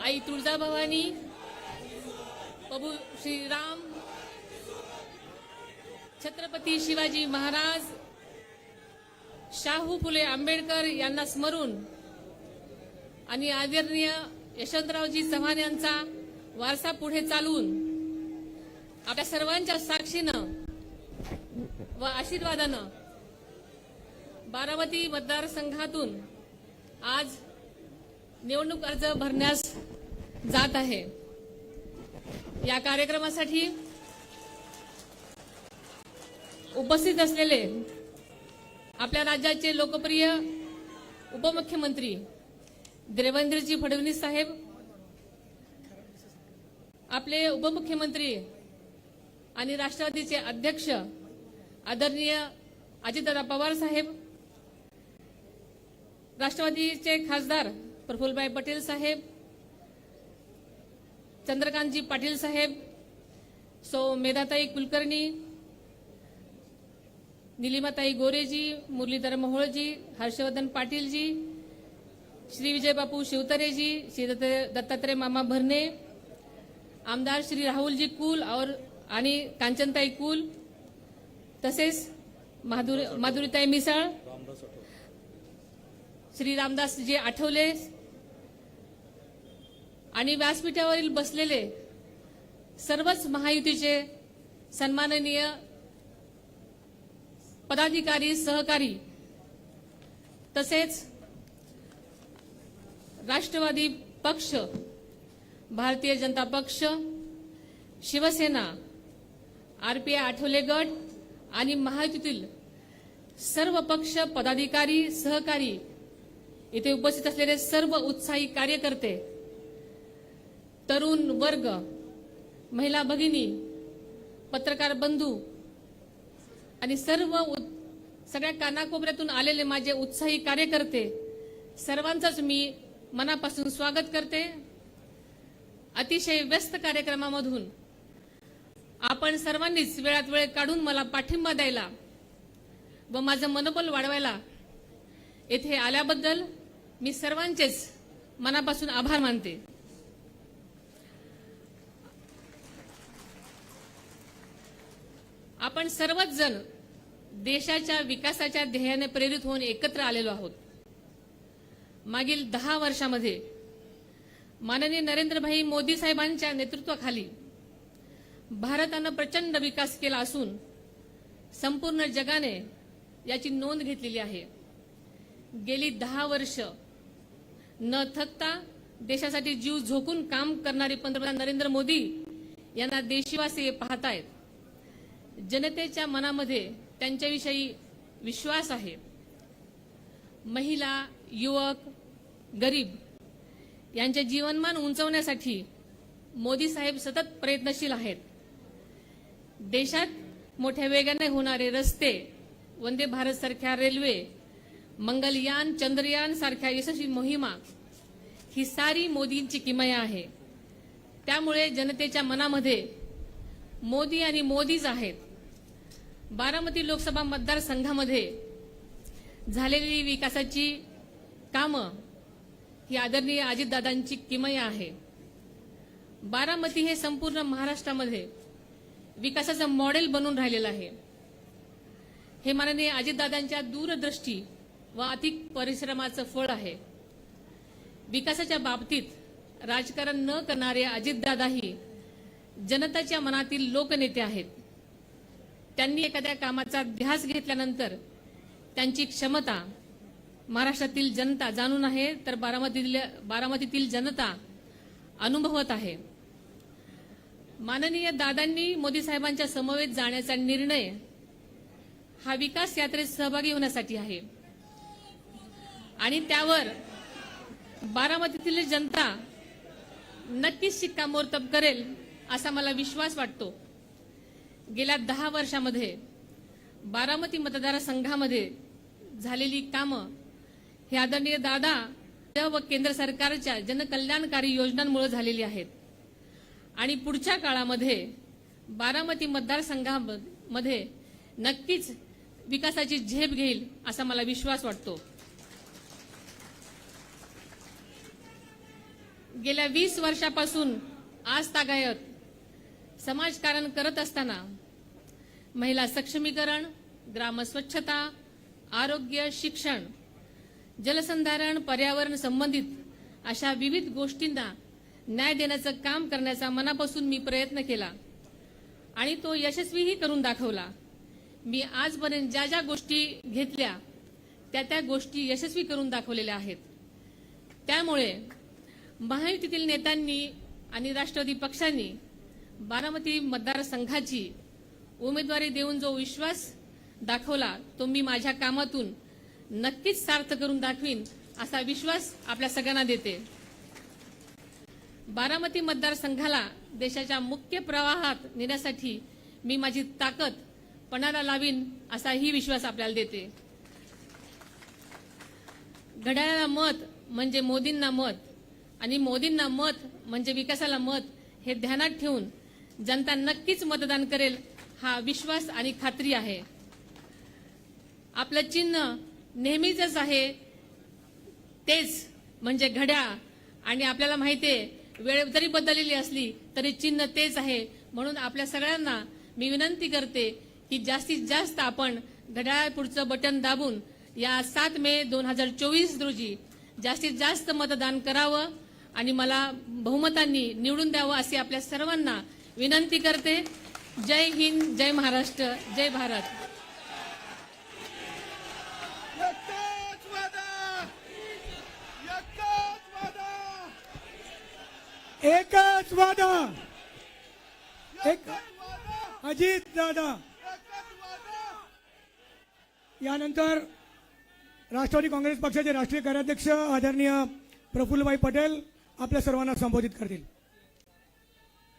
आई तुळजाभवानी, प्रभू श्रीराम, छत्रपती शिवाजी महाराज, शाहू फुले आंबेडकर यांना स्मरून आणि आदरणीय यशवंतरावजी चव्हाण यांचा वारसा पुढे चालवून आपल्या सर्वांच्या साक्षीनं व आशीर्वादानं बारामती मतदारसंघातून आज निवडणूक अर्ज भरण्यास जात आहे। या कार्यक्रमासाठी उपस्थित असलेले आपल्या राज्याचे लोकप्रिय उपमुख्यमंत्री देवेंद्रजी फडणवीस साहेब, आपले उपमुख्यमंत्री आणि राष्ट्रवादीचे अध्यक्ष आदरणीय अजितदादा पवार साहेब, राष्ट्रवादीचे खासदार प्रफुल्लभाई पटेल साहेब, चंद्रकांतजी पाटील साहेब, सौ मेधाताई कुलकर्णी, निलिमाताई गोरेजी, मुरलीधर मोहोळजी, हर्षवर्धन पाटीलजी, श्री विजयबापू शिवतरेजी, श्री दत्तात्रय मामा भरणे, आमदार श्री राहुलजी कुल आणि कांचनताई कुल, तसेच माधुरीताई मिसाळ, श्री रामदासजी आठवले आणि व्यासपीठावरील बसलेले सर्वच महायुतीचे सन्माननीय पदाधिकारी, सहकारी, तसेच राष्ट्रवादी पक्ष, भारतीय जनता पक्ष, शिवसेना, आरपीआय आठवले गट आणि महायुतीतील सर्व पक्ष पदाधिकारी, सहकारी, इथे उपस्थित असलेले सर्व उत्साही कार्यकर्ते, तरुण वर्ग, महिला भगिनी, पत्रकार बंधू आणि सगळ्या कानाकोपऱ्यातून आलेले माझे उत्साही कार्यकर्ते, सर्वांचंच मी मनापासून स्वागत करते। अतिशय व्यस्त कार्यक्रमामधून आपण सर्वांनीच वेळात वेळ काढून मला पाठिंबा द्यायला व माझं मनोबल वाढवायला येथे आल्याबद्दल मी सर्वांचेच मनापासून आभार मानते। आपण सर्वच जण देशाच्या विकासाच्या ध्येयाने प्रेरित होऊन एकत्र आलेलो आहोत। मागील 10 वर्षामध्ये माननीय नरेंद्रभाई मोदी साहेबांच्या नेतृत्वाखाली भारतानं प्रचंड विकास केला असून संपूर्ण जगाने याची नोंद घेतलेली आहे। गेली 10 वर्ष न थकता देशासाठी जीव झोकून काम करणारे पंतप्रधान नरेंद्र मोदी यांना देशवासी पाहतायत। जनतेच्या मनामध्ये त्यांच्याविषयी विश्वास आहे। महिला, युवक, गरीब यांचे जीवनमान उंचावण्यासाठी मोदी साहेब सतत प्रयत्नशील आहेत। देशात मोठ्या वेगाने होणारे रस्ते, वंदे भारत सारख्या रेल्वे, मंगलयान, चंद्रयान सारख्या यशस्वी मोहिमा ही सारी मोदींची किमया आहे। त्यामुळे जनतेच्या मनामध्ये मोदी आणि मोदीच आहेत। बारामती लोकसभा मतदारसंघामध्ये झालेली विकासाची कामं ही आदरणीय अजितदादांची किमया आहे। बारामती हे संपूर्ण महाराष्ट्रामध्ये विकासाचं मॉडेल बनून राहिलेलं आहे। हे माननीय अजितदादांच्या दूरदृष्टी व अतिक परिश्रमाचं फळ आहे। विकासाच्या बाबतीत राजकारण न करणारे अजितदादाही जनताच्या मनातील लोकनेते आहेत। त्यांनी एखाद्या कामाचा ध्यास घेतल्यानंतर त्यांची क्षमता महाराष्ट्रातील जनता जाणून आहे, तर बारामतीतील जनता अनुभवत आहे। माननीय दादांनी मोदी साहेबांच्या समवेत जाण्याचा निर्णय हा विकास यात्रेत सहभागी होण्यासाठी आहे आणि त्यावर बारामतीतील जनता नक्कीच शिक्कामोर्तब करेल असा मला विश्वास वाटतो। गेल्या 10 वर्षामध्ये बारामती मतदारसंघामध्ये झालेली कामं हे आदरणीय दादा व केंद्र सरकारच्या जनकल्याणकारी योजनांमुळे झालेली आहेत आणि पुढच्या काळामध्ये बारामती मतदारसंघामध्ये नक्कीच विकासाची झेप घेईल असा मला विश्वास वाटतो। गेल्या 20 वर्षापासून आज तागायत समाजकारण करत असताना महिला सक्षमीकरण, ग्रामस्वच्छता, आरोग्य, शिक्षण, जलसंधारण, पर्यावरण संबंधित अशा विविध गोष्टींना न्याय देण्याचं काम करण्याचा मनापासून मी प्रयत्न केला आणि तो यशस्वीही करून दाखवला. मी आजपर्यंत ज्या ज्या गोष्टी घेतल्या त्या गोष्टी यशस्वी करून दाखवलेल्या आहेत. त्यामुळे महायुतीतील नेत्यांनी आणि राष्ट्रवादी पक्षांनी बारामती मतदारसंघाची उमेदवारी देऊन जो विश्वास दाखवला तो मी माझ्या कामातून नक्कीच सार्थ करून दाखवीन असा विश्वास आपल्या सगळ्यांना देते. बारामती मतदारसंघाला देशाच्या मुख्य प्रवाहात नेण्यासाठी मी माझी ताकद पणाला लावीन असाही विश्वास आपल्याला देते. घड्याळाला मत म्हणजे मोदींना मत आणि मोदींना मत म्हणजे विकासाला मत हे ध्यानात ठेवून जनता नक्कीच मतदान करेल हा विश्वास आणि खात्री आहे. आपलं चिन्ह नेहमीच आहे तेच म्हणजे घड्याळ आणि आपल्याला माहितीये वेळ जरी बदललेली असली तरी चिन्ह तेच आहे. म्हणून आपल्या सगळ्यांना मी विनंती करते की जास्तीत जास्त आपण घड्याळ पुढचं बटन दाबून या 7 मे 2024 रोजी जास्तीत जास्त मतदान करावं आणि मला बहुमतांनी निवडून द्यावं अशी आपल्या सर्वांना विनंती करते. जय हिंद, जय महाराष्ट्र, जय भारत. एकच वादा, एक अजित दादा. यानंतर राष्ट्रवादी काँग्रेस पक्षाचे राष्ट्रीय कार्याध्यक्ष आदरणीय प्रफुल्लभाई पटेल आपल्या सर्वांना संबोधित करतील.